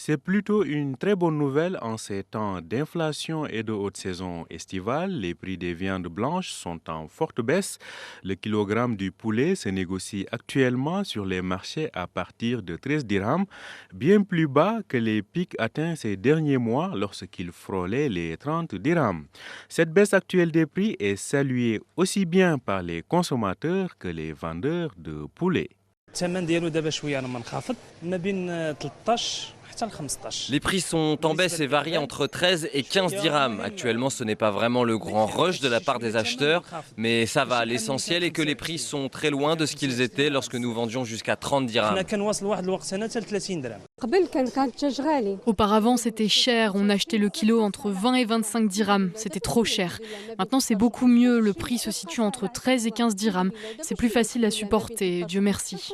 C'est plutôt une très bonne nouvelle en ces temps d'inflation et de haute saison estivale. Les prix des viandes blanches sont en forte baisse. Le kilogramme du poulet se négocie actuellement sur les marchés à partir de 13 dirhams, bien plus bas que les pics atteints ces derniers mois lorsqu'il frôlait les 30 dirhams. Cette baisse actuelle des prix est saluée aussi bien par les consommateurs que les vendeurs de poulet. الثمن ديالو دابا شويه منخفض ما بين 13 حتى ل 15. Les prix sont en baisse et varient entre 13 et 15 dirhams. Actuellement, ce n'est pas vraiment le grand rush de la part des acheteurs, mais ça va. L'essentiel est que les prix sont très loin de ce qu'ils étaient lorsque nous vendions jusqu'à 30 dirhams. حنا كنواصل واحد الوقت هنا حتى ل 30 درهم. Auparavant, c'était cher. On achetait le kilo entre 20 et 25 dirhams. C'était trop cher. Maintenant, c'est beaucoup mieux. Le prix se situe entre 13 et 15 dirhams. C'est plus facile à supporter. Dieu merci.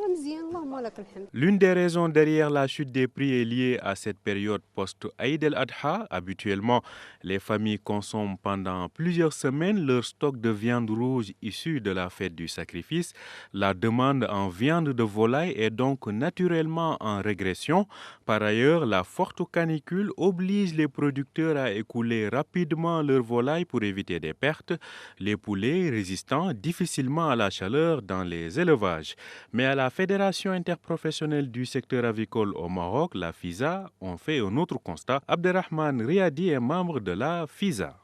L'une des raisons derrière la chute des prix est liée à cette période post-Aïd el-Adha. Habituellement, les familles consomment pendant plusieurs semaines leur stock de viande rouge issue de la fête du sacrifice. La demande en viande de volaille est donc naturellement en régression. Par ailleurs, la forte canicule oblige les producteurs à écouler rapidement leurs volailles pour éviter des pertes, les poulets résistant difficilement à la chaleur dans les élevages. Mais à la Fédération interprofessionnelle du secteur avicole au Maroc, la FISA, on fait un autre constat. Abderrahman Riadi est membre de la FISA.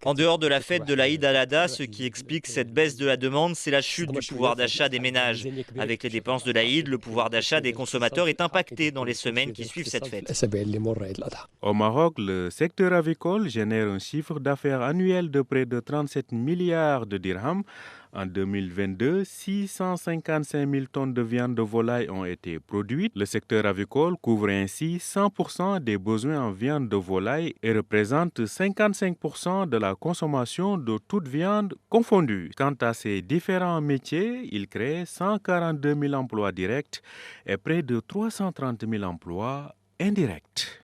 En dehors de la fête de l'Aïd al-Adha, ce qui explique cette baisse de la demande, c'est la chute du pouvoir d'achat des ménages. Avec les dépenses de l'Aïd, le pouvoir d'achat des consommateurs est impacté dans les semaines qui suivent cette fête. Au Maroc, le secteur avicole génère un chiffre d'affaires annuel de près de 37 milliards de dirhams. En 2022, 655 000 tonnes de viande de volaille ont été produites. Le secteur avicole couvre ainsi 100% des besoins en viande de volaille et représente 55% de la consommation de toute viande confondue. Quant à ces différents métiers, ils créent 142 000 emplois directs et près de 330 000 emplois indirects.